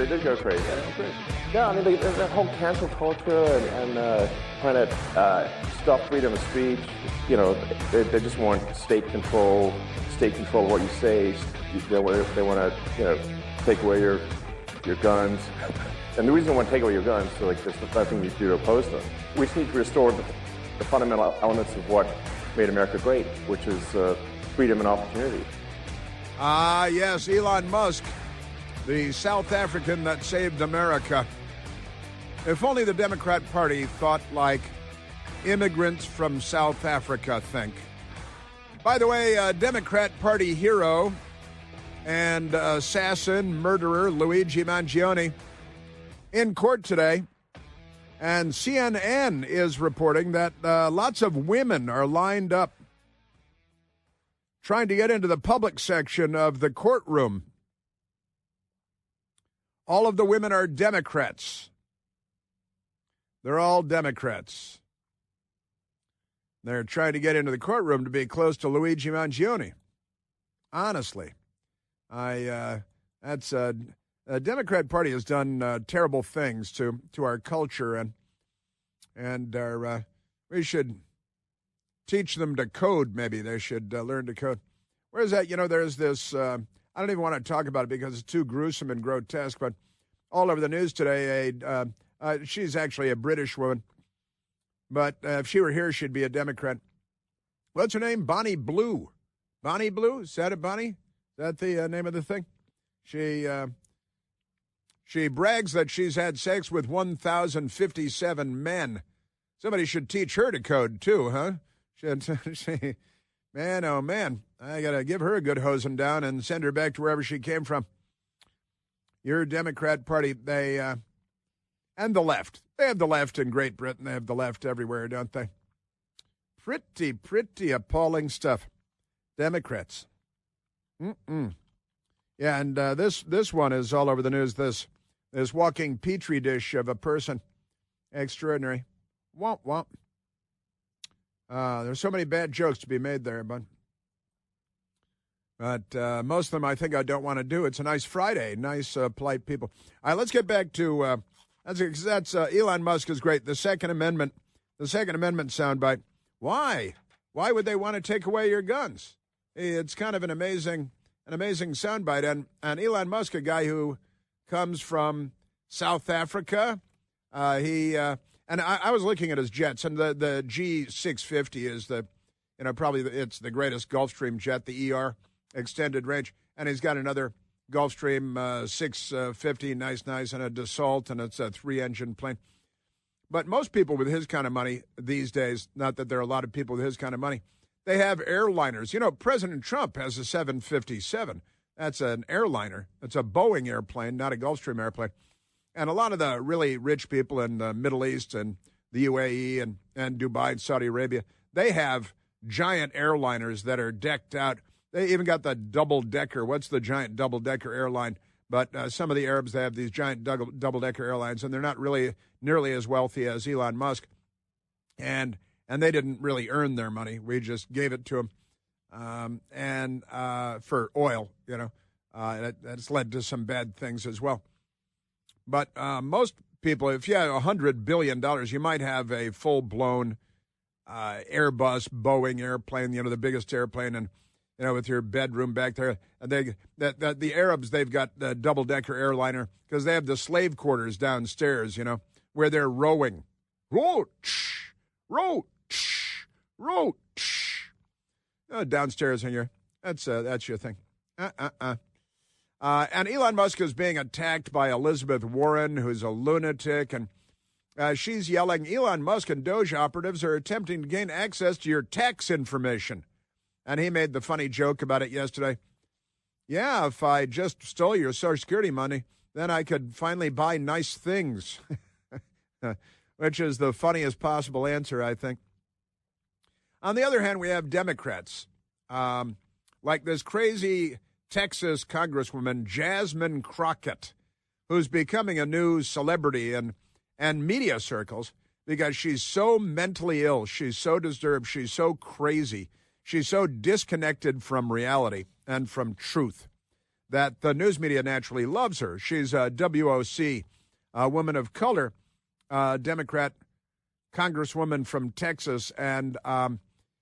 They did go crazy. Yeah, I mean, that whole cancel culture and trying to stop freedom of speech, you know, they just want state control of what you say. They want to, you know, take away your guns. And the reason they want to take away your guns is like there's nothing you can do to oppose them. We just need to restore the fundamental elements of what made America great, which is freedom and opportunity. Yes, Elon Musk, the South African that saved America. If only the Democrat Party thought like immigrants from South Africa think. By the way, Democrat Party hero and assassin, murderer Luigi Mangione in court today. And CNN is reporting that lots of women are lined up trying to get into the public section of the courtroom. All of the women are Democrats. They're all Democrats. They're trying to get into the courtroom to be close to Luigi Mangione. Honestly, the Democrat Party has done terrible things to our culture, and we should teach them to code. Maybe they should learn to code. Where's that? You know, there's this. I don't even want to talk about it because it's too gruesome and grotesque. But all over the news today, she's actually a British woman. But if she were here, she'd be a Democrat. What's her name? Bonnie Blue. Bonnie Blue? Is that it, Bonnie? Is that the name of the thing? She brags that she's had sex with 1,057 men. Somebody should teach her to code, too, huh? Man, oh, man. I got to give her a good hosing down and send her back to wherever she came from. Your Democrat Party, and the left. They have the left in Great Britain. They have the left everywhere, don't they? Pretty appalling stuff. Democrats. Yeah, and this one is all over the news. This walking petri dish of a person. Extraordinary. Womp, womp. There's so many bad jokes to be made there, but most of them I think I don't want to do. It's a nice Friday. Nice, polite people. All right, let's get back to... That's Elon Musk is great. The Second Amendment soundbite. Why? Why would they want to take away your guns? It's kind of an amazing soundbite. And Elon Musk, a guy who comes from South Africa, and I was looking at his jets, and the G650 is probably it's the greatest Gulfstream jet, the ER extended range, and he's got another Gulfstream 650, nice, and a Dassault, and it's a 3-engine plane. But most people with his kind of money these days, not that there are a lot of people with his kind of money, they have airliners. You know, President Trump has a 757. That's an airliner. It's a Boeing airplane, not a Gulfstream airplane. And a lot of the really rich people in the Middle East and the UAE and Dubai and Saudi Arabia, they have giant airliners that are decked out. They even got the double-decker. What's the giant double-decker airline? But some of the Arabs, they have these giant double-decker airlines, and they're not really nearly as wealthy as Elon Musk. And they didn't really earn their money. We just gave it to them. And for oil, you know. That's led to some bad things as well. But most people, if you have $100 billion, you might have a full-blown Airbus, Boeing airplane, you know, the biggest airplane, and you know, with your bedroom back there. And the Arabs, they've got the double-decker airliner because they have the slave quarters downstairs, you know, where they're rowing. Row, downstairs in your, that's your thing. And Elon Musk is being attacked by Elizabeth Warren, who's a lunatic, and she's yelling, Elon Musk and Doge operatives are attempting to gain access to your tax information. And he made the funny joke about it yesterday. Yeah, if I just stole your Social Security money, then I could finally buy nice things, which is the funniest possible answer, I think. On the other hand, we have Democrats, like this crazy Texas Congresswoman, Jasmine Crockett, who's becoming a new celebrity in media circles because she's so mentally ill. She's so disturbed. She's so crazy. She's so disconnected from reality and from truth that the news media naturally loves her. She's a WOC, a woman of color, Democrat congresswoman from Texas, and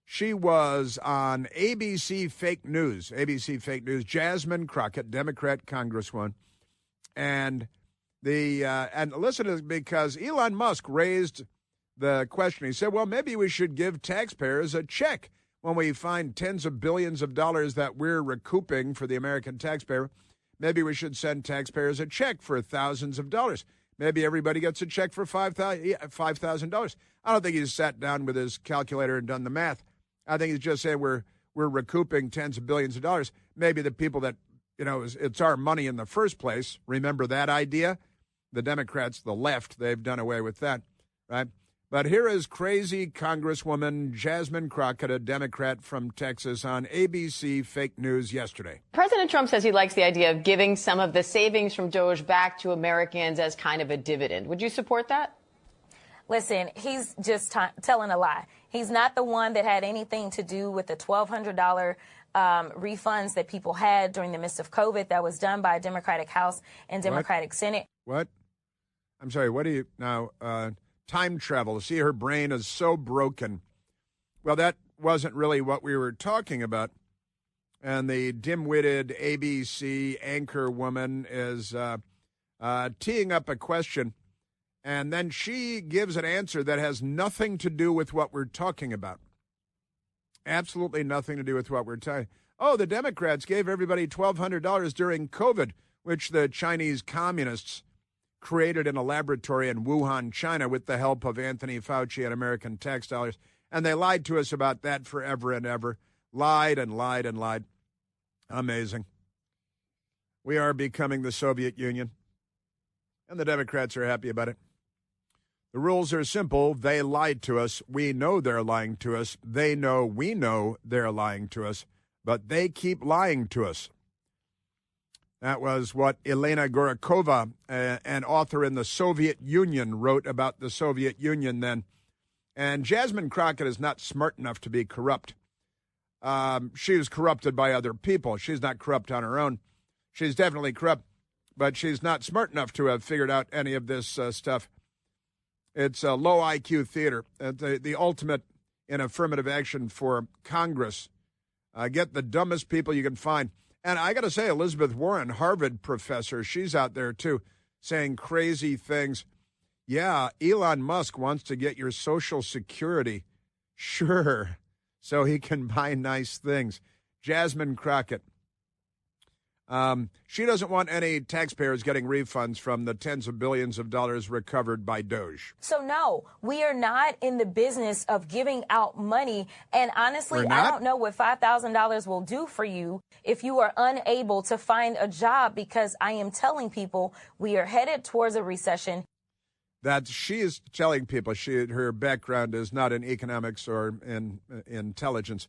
she was on ABC Fake News. ABC Fake News. Jasmine Crockett, Democrat congresswoman, and listen to this, because Elon Musk raised the question. He said, "Well, maybe we should give taxpayers a check when we find tens of billions of dollars that we're recouping for the American taxpayer. Maybe we should send taxpayers a check for thousands of dollars. Maybe everybody gets a check for $5,000. I don't think he's sat down with his calculator and done the math. I think he's just saying we're recouping tens of billions of dollars. Maybe the people that, it's our money in the first place. Remember that idea? The Democrats, the left, they've done away with that, right? But here is crazy Congresswoman Jasmine Crockett, a Democrat from Texas, on ABC Fake News yesterday. President Trump says he likes the idea of giving some of the savings from Doge back to Americans as kind of a dividend. Would you support that? Listen, he's just telling a lie. He's not the one that had anything to do with the $1,200 refunds that people had during the midst of COVID. That was done by a Democratic House and Democratic Senate. What? I'm sorry, what do you now? Time travel. See, her brain is so broken. Well, that wasn't really what we were talking about. And the dim-witted ABC anchor woman is teeing up a question, and then she gives an answer that has nothing to do with what we're talking about. Absolutely nothing to do with what we're talking. Oh, the Democrats gave everybody $1,200 during COVID, which the Chinese communists created in a laboratory in Wuhan, China, with the help of Anthony Fauci and American tax dollars. And they lied to us about that forever and ever. Lied and lied and lied. Amazing. We are becoming the Soviet Union. And the Democrats are happy about it. The rules are simple. They lied to us. We know they're lying to us. They know we know they're lying to us. But they keep lying to us. That was what Elena Gorokova, an author in the Soviet Union, wrote about the Soviet Union then. And Jasmine Crockett is not smart enough to be corrupt. She was corrupted by other people. She's not corrupt on her own. She's definitely corrupt, but she's not smart enough to have figured out any of this stuff. It's a low IQ theater. The ultimate in affirmative action for Congress. Get the dumbest people you can find. And I got to say, Elizabeth Warren, Harvard professor, she's out there, too, saying crazy things. Yeah, Elon Musk wants to get your Social Security. Sure, so he can buy nice things. Jasmine Crockett. She doesn't want any taxpayers getting refunds from the tens of billions of dollars recovered by Doge. So, no, we are not in the business of giving out money. And honestly, I don't know what $5,000 will do for you if you are unable to find a job, because I am telling people we are headed towards a recession. That she is telling people. Her background is not in economics or in intelligence.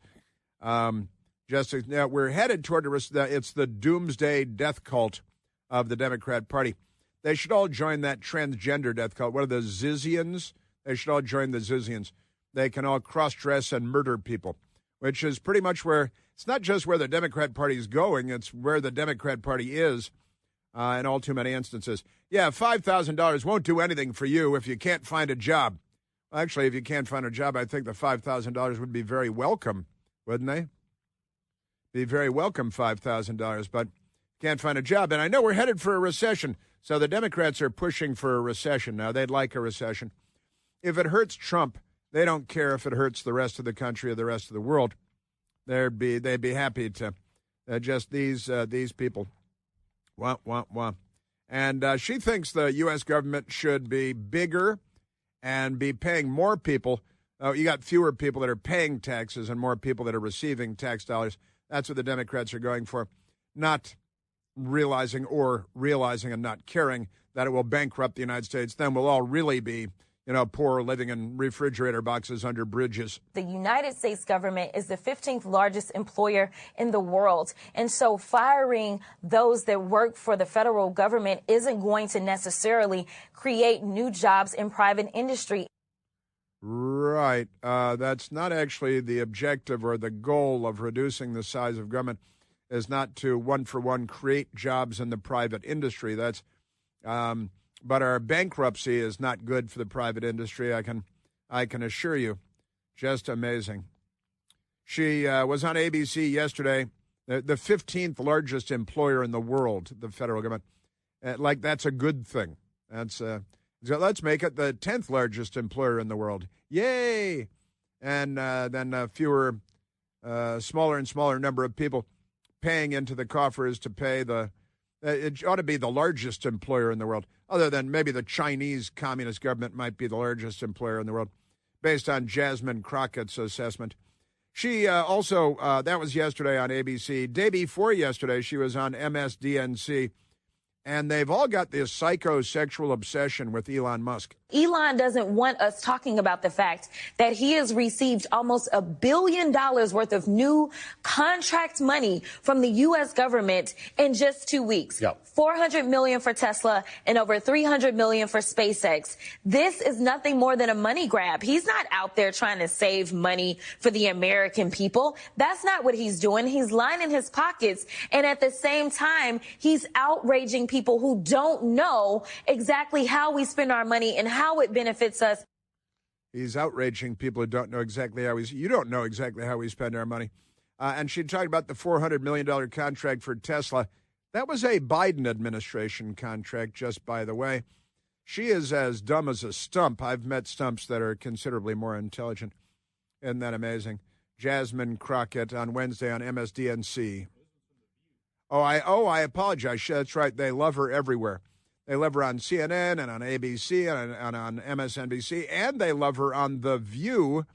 We're headed toward it's the doomsday death cult of the Democrat Party. They should all join that transgender death cult. What are the Zizians? They should all join the Zizians. They can all cross-dress and murder people, which is pretty much where, it's not just where the Democrat Party is going, it's where the Democrat Party is in all too many instances. Yeah, $5,000 won't do anything for you if you can't find a job. Actually, if you can't find a job, I think the $5,000 would be very welcome, wouldn't they? Be very welcome, $5,000, but can't find a job. And I know we're headed for a recession, so the Democrats are pushing for a recession now. They'd like a recession. If it hurts Trump, they don't care if it hurts the rest of the country or the rest of the world. They'd be happy to just these people. Wah, wah, wah. And she thinks the U.S. government should be bigger and be paying more people. You got fewer people that are paying taxes and more people that are receiving tax dollars. That's what the Democrats are going for, not realizing and not caring that it will bankrupt the United States. Then we'll all really be, poor, living in refrigerator boxes under bridges. The United States government is the 15th largest employer in the world. And so firing those that work for the federal government isn't going to necessarily create new jobs in private industry. Right. That's not actually the objective or the goal of reducing the size of government. is not to one-for-one create jobs in the private industry. That's, but our bankruptcy is not good for the private industry. I can assure you, just amazing. She was on ABC yesterday, the 15th largest employer in the world, the federal government. Like that's a good thing. That's so let's make it the 10th largest employer in the world. Yay! And then smaller and smaller number of people paying into the coffers to pay it ought to be the largest employer in the world, other than maybe the Chinese Communist government might be the largest employer in the world, based on Jasmine Crockett's assessment. She also, that was yesterday on ABC. Day before yesterday, she was on MSDNC. And they've all got this psychosexual obsession with Elon Musk. Elon doesn't want us talking about the fact that he has received almost $1 billion worth of new contract money from the U.S. government in just 2 weeks. Yep. $400 million for Tesla and over $300 million for SpaceX. This is nothing more than a money grab. He's not out there trying to save money for the American people. That's not what he's doing. He's lining his pockets. And at the same time, he's outraging people who don't know exactly how we spend our money and how it benefits us. He's outraging people who don't know exactly you don't know exactly how we spend our money. And she talked about the $400 million contract for Tesla. That was a Biden administration contract, just by the way. She is as dumb as a stump. I've met stumps that are considerably more intelligent. Isn't that amazing? Jasmine Crockett on Wednesday on MSDNC. I apologize. That's right. They love her everywhere. They love her on CNN and on ABC and on MSNBC, and they love her on The View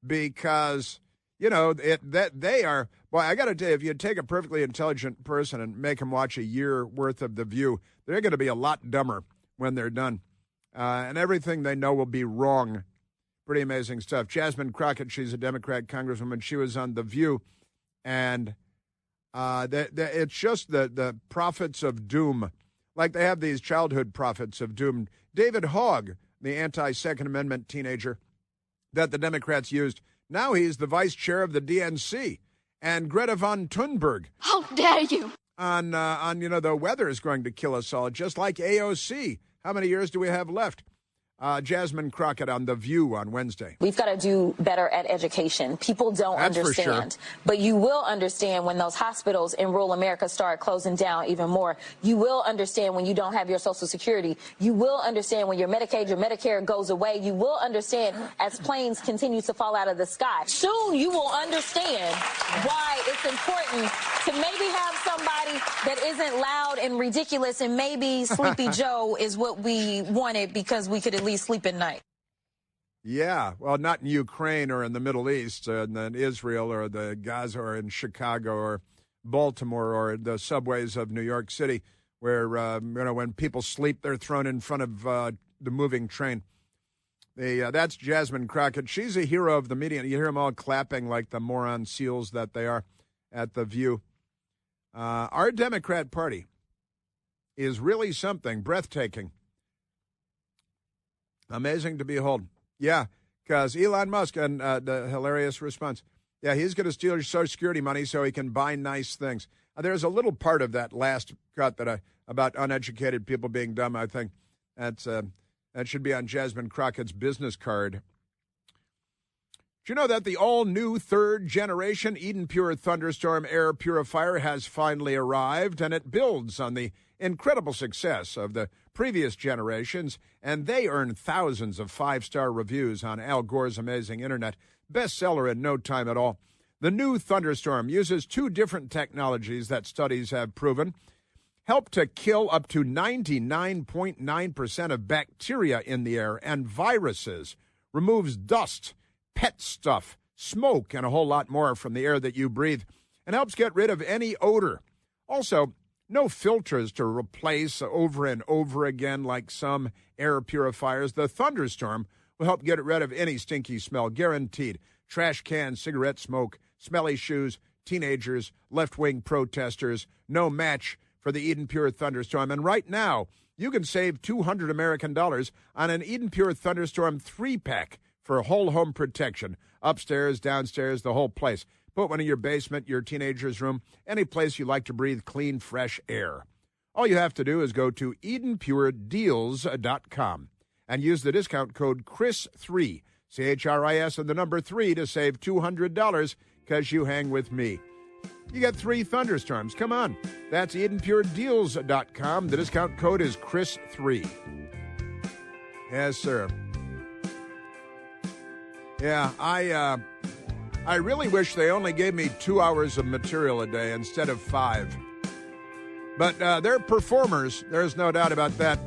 because, they are. Boy, I got to tell you, if you take a perfectly intelligent person and make them watch a year worth of The View, they're going to be a lot dumber when they're done. And everything they know will be wrong. Pretty amazing stuff. Jasmine Crockett, she's a Democrat congresswoman. She was on The View, and it's just the prophets of doom. Like they have these childhood prophets of doom. David Hogg, the anti-Second Amendment teenager that the Democrats used, now he's the vice chair of the DNC. And Greta von Thunberg. How dare you? On the weather is going to kill us all, just like AOC. How many years do we have left? Jasmine Crockett on The View on Wednesday. We've got to do better at education. People don't understand. For sure. But you will understand when those hospitals in rural America start closing down even more. You will understand when you don't have your Social Security. You will understand when your Medicaid, your Medicare goes away. You will understand as planes continue to fall out of the sky. Soon you will understand why it's important to maybe have somebody that isn't loud and ridiculous, and maybe Sleepy Joe is what we wanted because we could at least sleep at night. Yeah, well, not in Ukraine or in the Middle East, and then Israel or the Gaza or in Chicago or Baltimore or the subways of New York City, where when people sleep, they're thrown in front of the moving train. That's Jasmine Crockett. She's a hero of the media. You hear them all clapping like the moron seals that they are at The View. Our Democrat Party is really something breathtaking. Amazing to behold. Yeah, because Elon Musk, and the hilarious response, yeah, he's going to steal your Social Security money so he can buy nice things. There's a little part of that last cut about uneducated people being dumb, I think. That should be on Jasmine Crockett's business card. Do you know that the all-new third-generation Eden Pure Thunderstorm air purifier has finally arrived, and it builds on the incredible success of the previous generations, and they earned thousands of five-star reviews on Al Gore's amazing internet. Bestseller in no time at all. The new Thunderstorm uses two different technologies that studies have proven help to kill up to 99.9% of bacteria in the air and viruses, removes dust, pet stuff, smoke, and a whole lot more from the air that you breathe, and helps get rid of any odor. Also, no filters to replace over and over again like some air purifiers. The Thunderstorm will help get rid of any stinky smell, guaranteed. Trash can, cigarette smoke, smelly shoes, teenagers, left-wing protesters, no match for the Eden Pure Thunderstorm. And right now, you can save $200 American on an Eden Pure Thunderstorm 3-pack for whole home protection, upstairs, downstairs, the whole place. Put one in your basement, your teenager's room, any place you like to breathe clean, fresh air. All you have to do is go to EdenPureDeals.com and use the discount code CHRIS3, CHRIS and the number 3 to save $200 because you hang with me. You get 3 thunderstorms. Come on. That's EdenPureDeals.com. The discount code is CHRIS3. Yes, sir. Yeah, I really wish they only gave me 2 hours of material a day instead of 5. But they're performers. There's no doubt about that.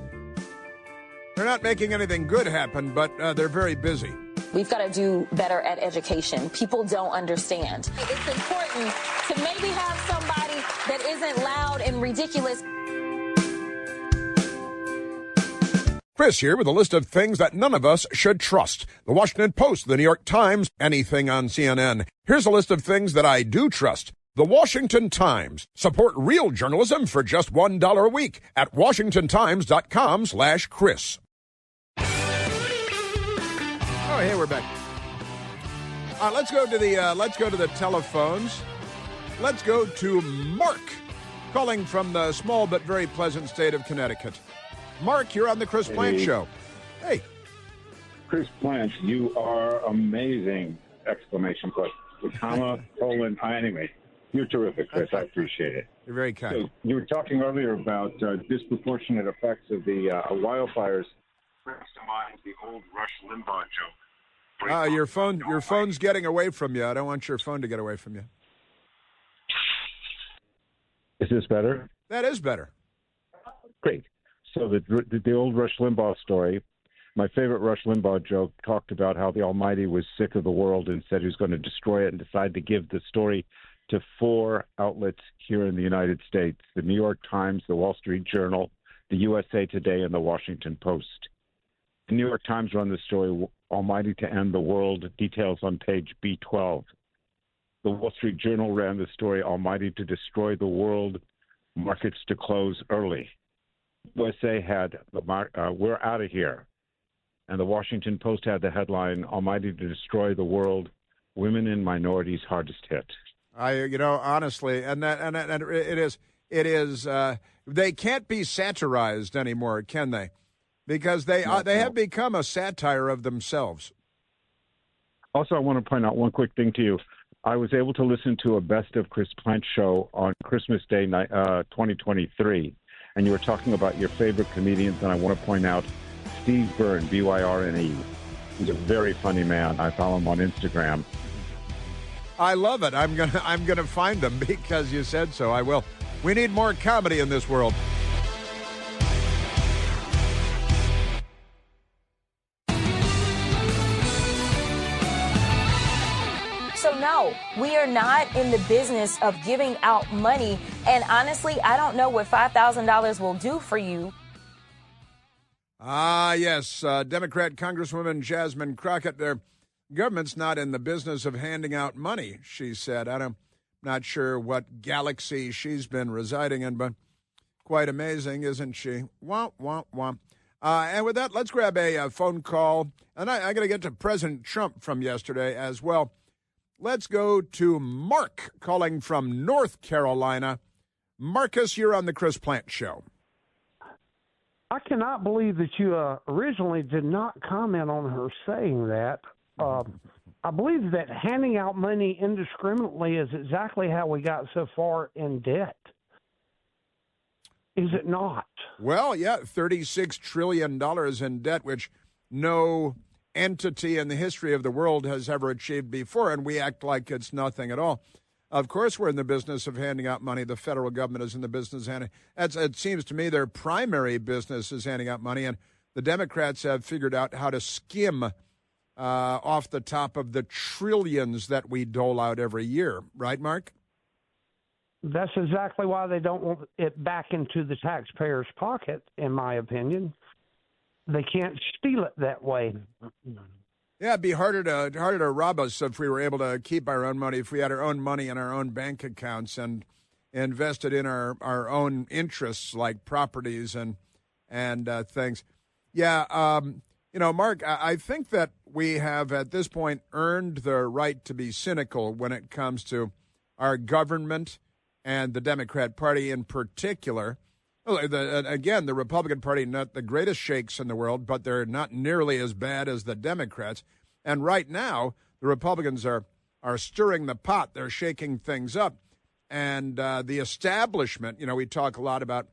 They're not making anything good happen, but they're very busy. We've got to do better at education. People don't understand. It's important to maybe have somebody that isn't loud and ridiculous. Chris here with a list of things that none of us should trust. The Washington Post, the New York Times, anything on CNN. Here's a list of things that I do trust. The Washington Times. Support real journalism for just $1 a week at WashingtonTimes.com/Chris. Oh, hey, we're back. Let's go to the telephones. Let's go to Mark, calling from the small but very pleasant state of Connecticut. Mark, you're on the Chris Plant Show. Hey. Chris Plant, you are amazing! Exclamation point. With comma, colon, anyway. You're terrific, Chris. I appreciate it. You're very kind. So you were talking earlier about disproportionate effects of the wildfires. Brings to mind the old Rush Limbaugh joke. Your phone's getting away from you. I don't want your phone to get away from you. Is this better? That is better. Great. So the old Rush Limbaugh story, my favorite Rush Limbaugh joke talked about how the Almighty was sick of the world and said he was going to destroy it and decided to give the story to 4 outlets here in the United States, the New York Times, the Wall Street Journal, the USA Today, and the Washington Post. The New York Times run the story, Almighty to End the World, details on page B12. The Wall Street Journal ran the story, Almighty to Destroy the World, Markets to Close Early. USA had, we're out of here. And the Washington Post had the headline, Almighty to Destroy the World, Women and Minorities Hardest Hit. Honestly, and it is, they can't be satirized anymore, can they? Because they have become a satire of themselves. Also, I want to point out one quick thing to you. I was able to listen to a Best of Chris Plant show on Christmas Day 2023, and you were talking about your favorite comedians, and I want to point out Steve Byrne, Byrne. He's a very funny man. I follow him on Instagram. I love it. I'm gonna find them because you said so. I will. We need more comedy in this world. So no, we are not in the business of giving out money. And honestly, I don't know what $5,000 will do for you. Yes. Democrat Congresswoman Jasmine Crockett, their government's not in the business of handing out money, she said. I'm not sure what galaxy she's been residing in, but quite amazing, isn't she? Womp, womp, womp. And with that, let's grab a phone call. And I got to get to President Trump from yesterday as well. Let's go to Mark calling from North Carolina. Marcus, you're on the Chris Plant Show. I cannot believe that you originally did not comment on her saying that. I believe that handing out money indiscriminately is exactly how we got so far in debt. Is it not? Well, yeah, $36 trillion in debt, which no entity in the history of the world has ever achieved before, and we act like it's nothing at all. Of course, we're in the business of handing out money. The federal government is in the business of handing. It seems to me their primary business is handing out money, and the Democrats have figured out how to skim off the top of the trillions that we dole out every year. Right, Mark? That's exactly why they don't want it back into the taxpayer's pocket, in my opinion. They can't steal it that way. Yeah, it'd be harder to rob us if we were able to keep our own money, if we had our own money in our own bank accounts and invested in our own interests like properties and things. Yeah, You know, Mark, I think that we have at this point earned the right to be cynical when it comes to our government and the Democrat Party in particular. Again, the Republican Party, not the greatest shakes in the world, but they're not nearly as bad as the Democrats. And right now, the Republicans are stirring the pot. They're shaking things up. And the establishment, you know, we talk a lot about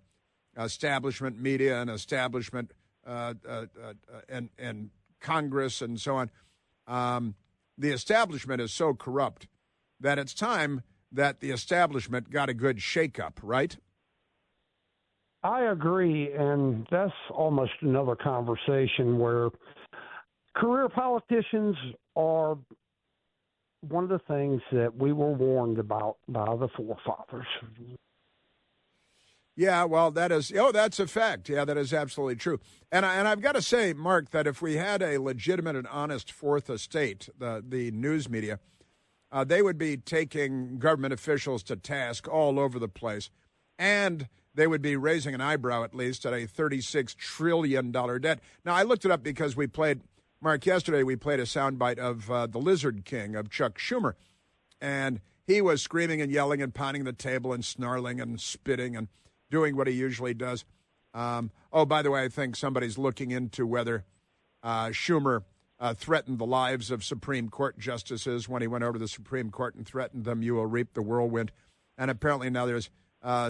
establishment media and establishment and Congress and so on. The establishment is so corrupt that it's time that the establishment got a good shakeup, right? I agree, and that's almost another conversation where career politicians are one of the things that we were warned about by the forefathers. Yeah, well, that's a fact. Yeah, that is absolutely true. And I've got to say, Mark, that if we had a legitimate and honest fourth estate, the news media, they would be taking government officials to task all over the place. And they would be raising an eyebrow, at least, at a $36 trillion debt. Now, I looked it up because Mark, yesterday we played a soundbite of the Lizard King, of Chuck Schumer. And he was screaming and yelling and pounding the table and snarling and spitting and doing what he usually does. By the way, I think somebody's looking into whether Schumer threatened the lives of Supreme Court justices when he went over to the Supreme Court and threatened them, "You will reap the whirlwind." And apparently now there's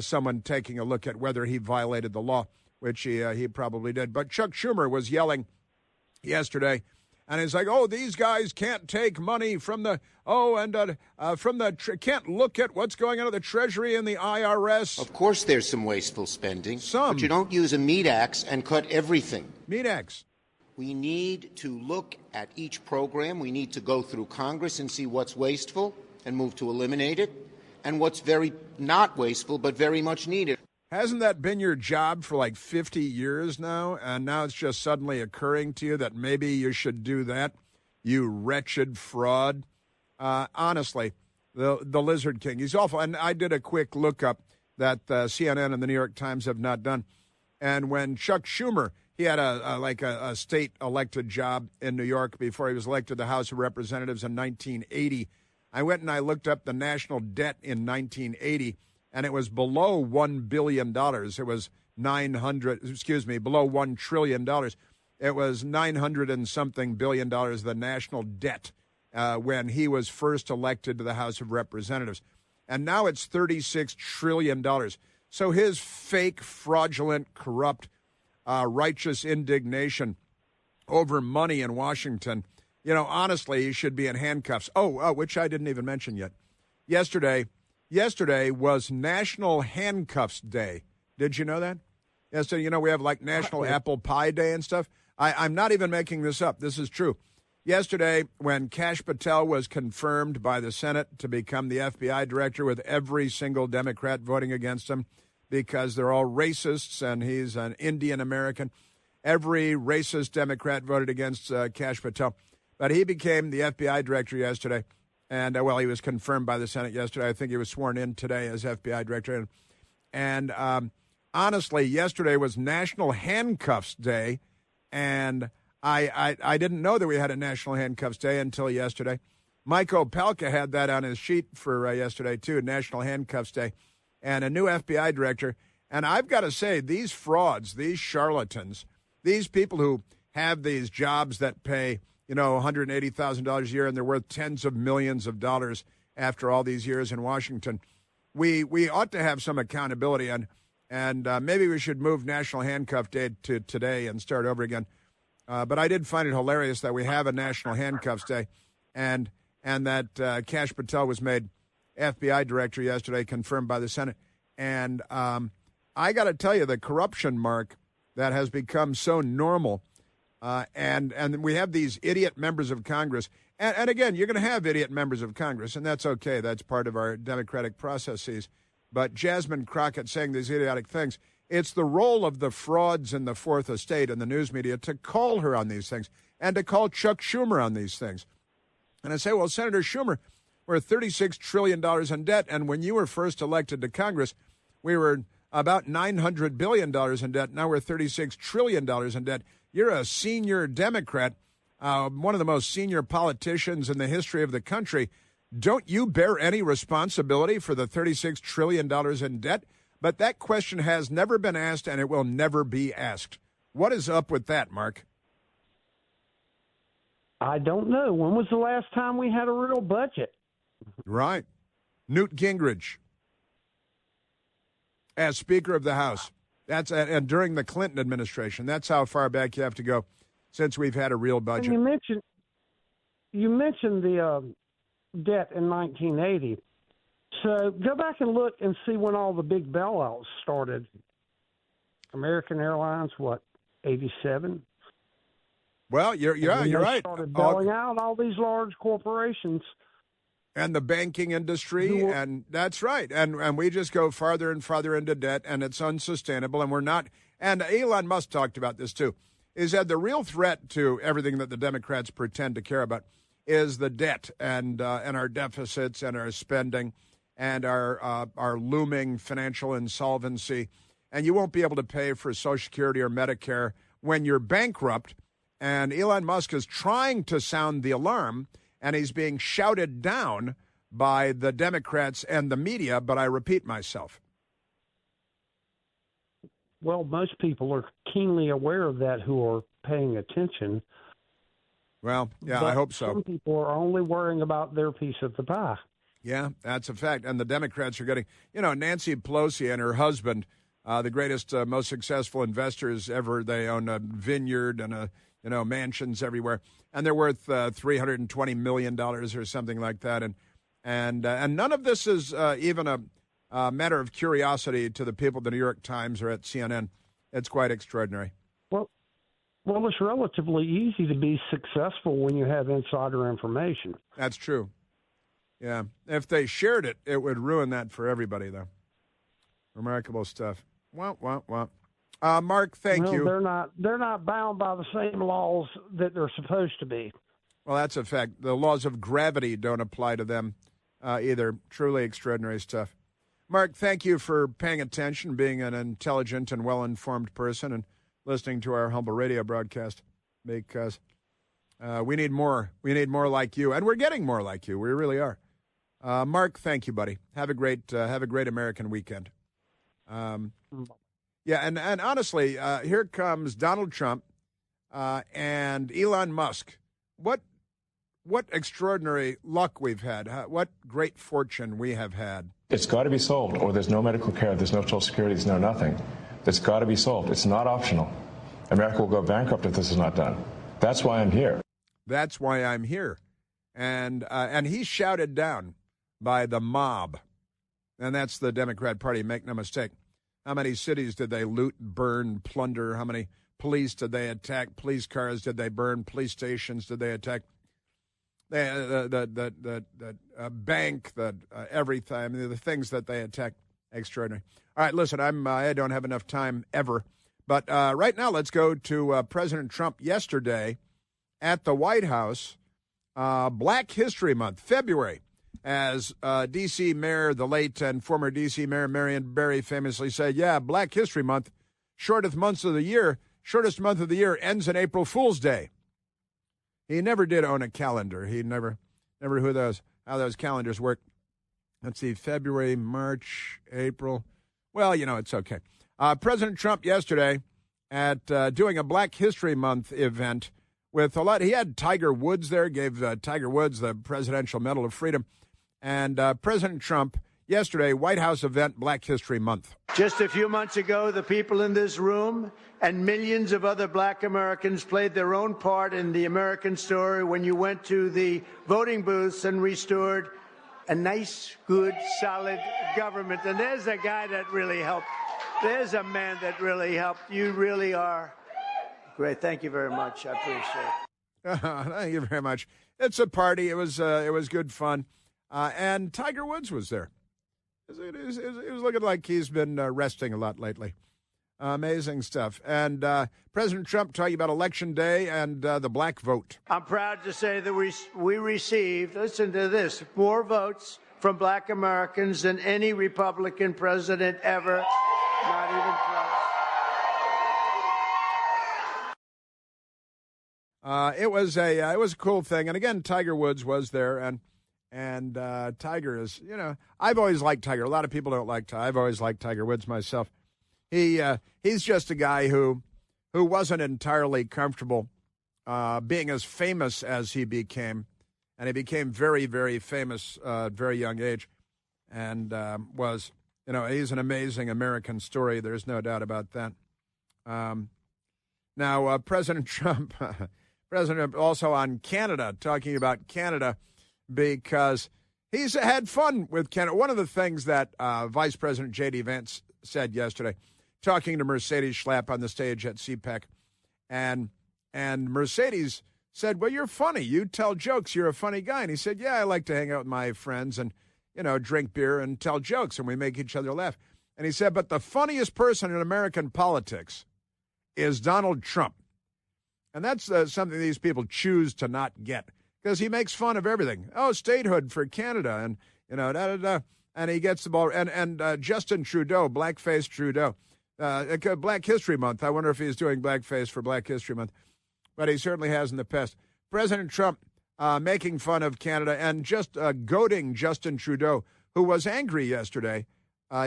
someone taking a look at whether he violated the law, which he probably did. But Chuck Schumer was yelling yesterday, and he's like, "Oh, these guys can't take money from can't look at what's going on at the Treasury and the IRS." Of course there's some wasteful spending. Some. But you don't use a meat axe and cut everything. Meat axe. We need to look at each program. We need to go through Congress and see what's wasteful and move to eliminate it, and what's very not wasteful but very much needed. Hasn't that been your job for like 50 years now? And now it's just suddenly occurring to you that maybe you should do that, you wretched fraud? Honestly, the Lizard King, he's awful. And I did a quick lookup that CNN and the New York Times have not done. And when Chuck Schumer, he had a state-elected job in New York before he was elected to the House of Representatives in 1980. I went and I looked up the national debt in 1980, and it was below $1 billion. It was below $1 trillion. It was 900 and something billion dollars, the national debt, when he was first elected to the House of Representatives. And now it's $36 trillion. So his fake, fraudulent, corrupt, righteous indignation over money in Washington, you know, honestly, he should be in handcuffs. Which I didn't even mention yet. Yesterday was National Handcuffs Day. Did you know that? Yesterday, you know, we have like National Apple Pie Day and stuff. I'm not even making this up. This is true. Yesterday, when Kash Patel was confirmed by the Senate to become the FBI director, with every single Democrat voting against him because they're all racists and he's an Indian American, every racist Democrat voted against Kash Patel. But he became the FBI director yesterday. And, he was confirmed by the Senate yesterday. I think he was sworn in today as FBI director. And honestly, yesterday was National Handcuffs Day. And I didn't know that we had a National Handcuffs Day until yesterday. Mike Opelka had that on his sheet for yesterday, too, National Handcuffs Day. And a new FBI director. And I've got to say, these frauds, these charlatans, these people who have these jobs that pay, you know, $180,000 a year, and they're worth tens of millions of dollars after all these years in Washington. We ought to have some accountability, and maybe we should move National Handcuff Day to today and start over again. But I did find it hilarious that we have a National Handcuffs Day, and that Kash Patel was made FBI director yesterday, confirmed by the Senate. And I got to tell you, the corruption, Mark, that has become so normal. And we have these idiot members of Congress. And again, you're going to have idiot members of Congress, and that's okay. That's part of our democratic processes. But Jasmine Crockett saying these idiotic things, it's the role of the frauds in the fourth estate and the news media to call her on these things and to call Chuck Schumer on these things. And I say, well, Senator Schumer, we're $36 trillion in debt, and when you were first elected to Congress, we were about $900 billion in debt. Now we're $36 trillion in debt. You're a senior Democrat, one of the most senior politicians in the history of the country. Don't you bear any responsibility for the $36 trillion in debt? But that question has never been asked, and it will never be asked. What is up with that, Mark? I don't know. When was the last time we had a real budget? Right. Newt Gingrich as Speaker of the House. And during the Clinton administration. That's how far back you have to go since we've had a real budget. And you mentioned the debt in 1980. So go back and look and see when all the big bailouts started. American Airlines, 87? Well, you're right. Started bailing out all these large corporations. And the banking industry, and that's right. And we just go farther and farther into debt, and it's unsustainable, and we're not. And Elon Musk talked about this, too, is that the real threat to everything that the Democrats pretend to care about is the debt and our deficits and our spending and our looming financial insolvency. And you won't be able to pay for Social Security or Medicare when you're bankrupt. And Elon Musk is trying to sound the alarm, and he's being shouted down by the Democrats and the media, but I repeat myself. Well, most people are keenly aware of that who are paying attention. Well, yeah, but I hope so. Some people are only worrying about their piece of the pie. Yeah, that's a fact. And the Democrats are getting, Nancy Pelosi and her husband, the greatest, most successful investors ever. They own a vineyard and mansions everywhere, and they're worth $320 million or something like that. And none of this is even a matter of curiosity to the people at the New York Times or at CNN. It's quite extraordinary. Well, it's relatively easy to be successful when you have insider information. That's true. Yeah, if they shared it, it would ruin that for everybody, though. Remarkable stuff. Wah, wah, wah. Mark, thank you. They're not bound by the same laws that they're supposed to be. Well, that's a fact. The laws of gravity don't apply to them either. Truly extraordinary stuff. Mark, thank you for paying attention, being an intelligent and well-informed person, and listening to our humble radio broadcast, because we need more. We need more like you, and we're getting more like you. We really are. Mark, thank you, buddy. Have a great American weekend. Yeah, and honestly, here comes Donald Trump and Elon Musk. What extraordinary luck we've had. What great fortune we have had. It's got to be solved, or there's no medical care, there's no Social Security, there's no nothing. It's got to be solved. It's not optional. America will go bankrupt if this is not done. That's why I'm here. That's why I'm here. And he's shouted down by the mob. And that's the Democrat Party, make no mistake. How many cities did they loot, burn, plunder? How many police did they attack? Police cars did they burn? Police stations did they attack? The bank, everything. I mean, the things that they attacked, extraordinary. All right, listen, I don't have enough time ever. But right now, let's go to President Trump yesterday at the White House. Black History Month, February. As D.C. Mayor, the late and former D.C. Mayor Marion Barry famously said, yeah, Black History Month, shortest month of the year ends on April Fool's Day. He never did own a calendar. He never how those calendars work. Let's see, February, March, April. Well, it's okay. President Trump yesterday at doing a Black History Month event with he had Tiger Woods there, gave Tiger Woods the Presidential Medal of Freedom. And President Trump, yesterday, White House event, Black History Month. Just a few months ago, the people in this room and millions of other black Americans played their own part in the American story when you went to the voting booths and restored a nice, good, solid government. And there's a guy that really helped. There's a man that really helped. You really are great. Thank you very much. I appreciate it. Thank you very much. It's a party. It was good fun. And Tiger Woods was there. It was looking like he's been resting a lot lately. Amazing stuff. And President Trump talking about Election Day and the black vote. I'm proud to say that we received, listen to this, more votes from black Americans than any Republican president ever. Not even close. It was a cool thing. And again, Tiger Woods was there, and Tiger is, I've always liked Tiger. A lot of people don't like Tiger. I've always liked Tiger Woods myself. He's just a guy who wasn't entirely comfortable being as famous as he became. And he became very, very famous at a very young age, and was, he's an amazing American story. There's no doubt about that. Now, President Trump, also on Canada, talking about Canada, because he's had fun with Canada. One of the things that Vice President J.D. Vance said yesterday, talking to Mercedes Schlapp on the stage at CPAC, and Mercedes said, well, you're funny. You tell jokes. You're a funny guy. And he said, yeah, I like to hang out with my friends and, drink beer and tell jokes, and we make each other laugh. And he said, but the funniest person in American politics is Donald Trump. And that's something these people choose to not get, because he makes fun of everything. Oh, statehood for Canada, and, and he gets the ball. And Justin Trudeau, Blackface Trudeau, Black History Month. I wonder if he's doing blackface for Black History Month. But he certainly has in the past. President Trump making fun of Canada and just goading Justin Trudeau, who was angry yesterday.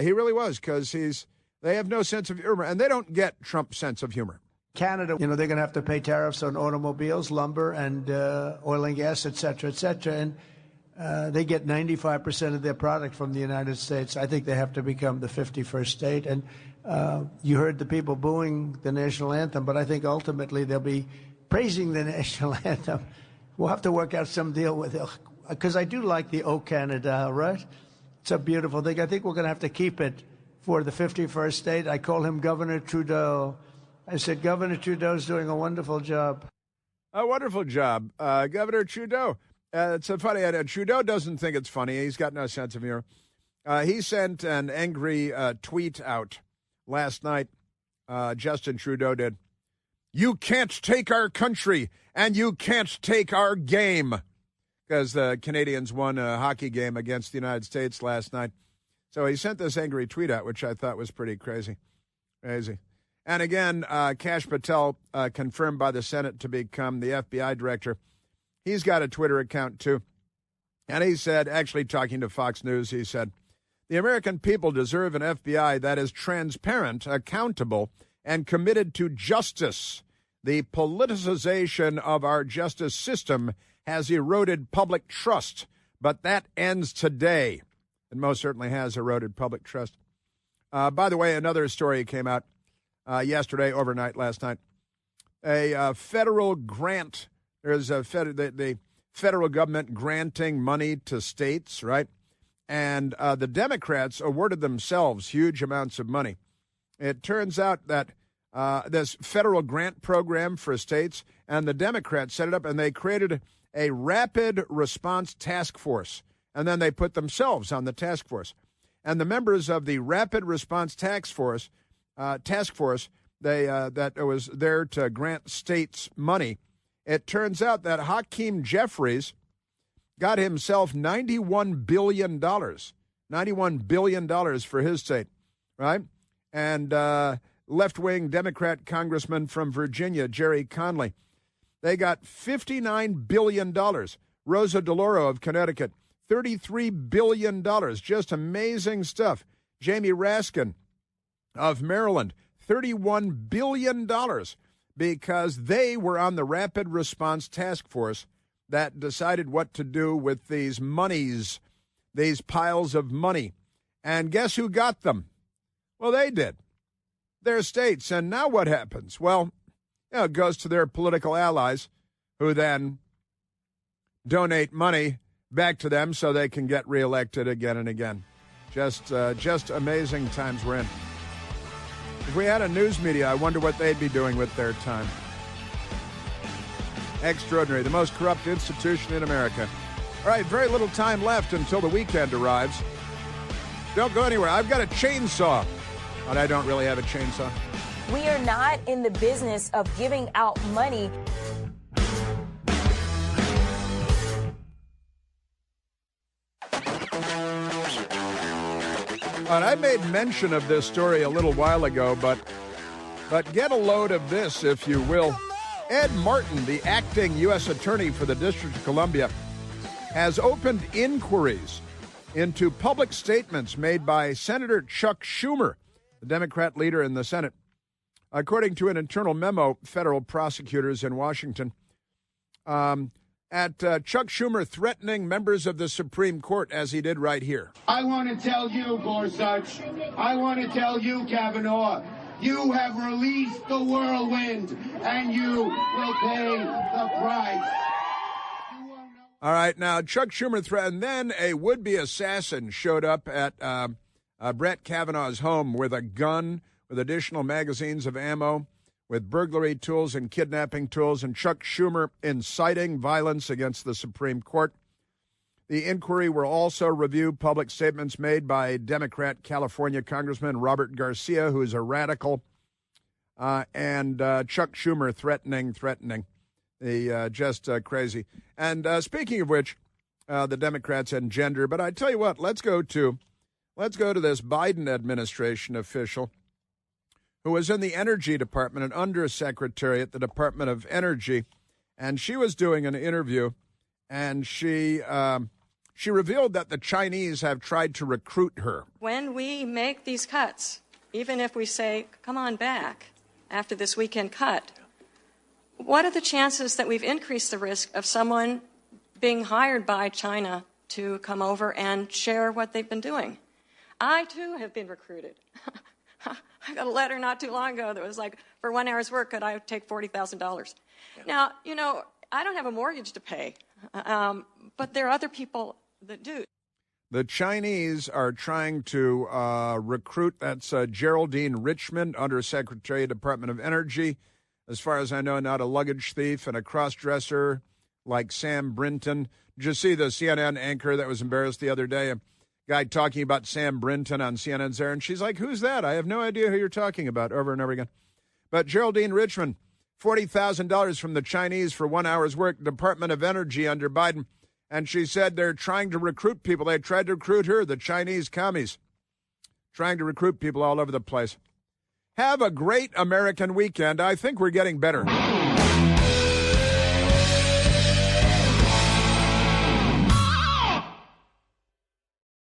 He really was, because they have no sense of humor, and they don't get Trump's sense of humor. Canada, they're going to have to pay tariffs on automobiles, lumber, and oil and gas, et cetera, and they get 95% of their product from the United States. I think they have to become the 51st state. And you heard the people booing the national anthem, but I think ultimately they'll be praising the national anthem. We'll have to work out some deal with it, because I do like the "O Canada," right? It's a beautiful thing. I think we're going to have to keep it for the 51st state. I call him Governor Trudeau. I said, Governor Trudeau's doing a wonderful job. A wonderful job, Governor Trudeau. It's so funny. Trudeau doesn't think it's funny. He's got no sense of humor. He sent an angry tweet out last night. Justin Trudeau did. You can't take our country, and you can't take our game. Because the Canadians won a hockey game against the United States last night. So he sent this angry tweet out, which I thought was pretty crazy. And again, Kash Patel, confirmed by the Senate to become the FBI director. He's got a Twitter account, too. And he said, actually talking to Fox News, he said, the American people deserve an FBI that is transparent, accountable, and committed to justice. The politicization of our justice system has eroded public trust, but that ends today. It most certainly has eroded public trust. By the way, another story came out last night. A federal grant. There's the federal government granting money to states, right? And the Democrats awarded themselves huge amounts of money. It turns out that this federal grant program for states, and the Democrats set it up, and they created a rapid response task force, and then they put themselves on the task force. And the members of the rapid response task force, that was there to grant states money. It turns out that Hakeem Jeffries got himself $91 billion. $91 billion for his state, right? And left-wing Democrat congressman from Virginia, Jerry Conley, they got $59 billion. Rosa DeLauro of Connecticut, $33 billion. Just amazing stuff. Jamie Raskin of Maryland, $31 billion, because they were on the Rapid Response Task Force that decided what to do with these monies, these piles of money. And guess who got them? Well, they did. Their states. And now what happens? Well, it goes to their political allies, who then donate money back to them so they can get reelected again and again. Just amazing times we're in. If we had a news media, I wonder what they'd be doing with their time. Extraordinary. The most corrupt institution in America. All right, very little time left until the weekend arrives. Don't go anywhere. I've got a chainsaw, but I don't really have a chainsaw. We are not in the business of giving out money. And I made mention of this story a little while ago, but get a load of this, if you will. Ed Martin, the acting U.S. Attorney for the District of Columbia, has opened inquiries into public statements made by Senator Chuck Schumer, the Democrat leader in the Senate. According to an internal memo, federal prosecutors in Washington, at Chuck Schumer threatening members of the Supreme Court, as he did right here. I want to tell you, Gorsuch, I want to tell you, Kavanaugh, you have released the whirlwind, and you will pay the price. All right, now Chuck Schumer threatened, then a would-be assassin showed up at Brett Kavanaugh's home with a gun, with additional magazines of ammo, with burglary tools and kidnapping tools, and Chuck Schumer inciting violence against the Supreme Court. The inquiry will also review public statements made by Democrat California Congressman Robert Garcia, who is a radical, and Chuck Schumer threatening. Just crazy. And speaking of which, the Democrats and gender, but I tell you what, let's go to this Biden administration official who was in the Energy Department, an undersecretary at the Department of Energy, and she was doing an interview, and she revealed that the Chinese have tried to recruit her. When we make these cuts, even if we say, come on back after this weekend cut, what are the chances that we've increased the risk of someone being hired by China to come over and share what they've been doing? I, too, have been recruited. I got a letter not too long ago that was like, for 1 hour's work, could I take $40,000? Now, I don't have a mortgage to pay, but there are other people that do. The Chinese are trying to recruit, that's Geraldine Richmond, Undersecretary, Department of Energy. As far as I know, not a luggage thief and a cross-dresser like Sam Brinton. Did you see the CNN anchor that was embarrassed the other day? A guy talking about Sam Brinton on CNN's there, and she's like, who's that? I have no idea who you're talking about, over and over again. But Geraldine Richmond, $40,000 from the Chinese for 1 hour's work, Department of Energy under Biden. And she said they're trying to recruit people. They tried to recruit her, the Chinese commies, trying to recruit people all over the place. Have a great American weekend. I think we're getting better.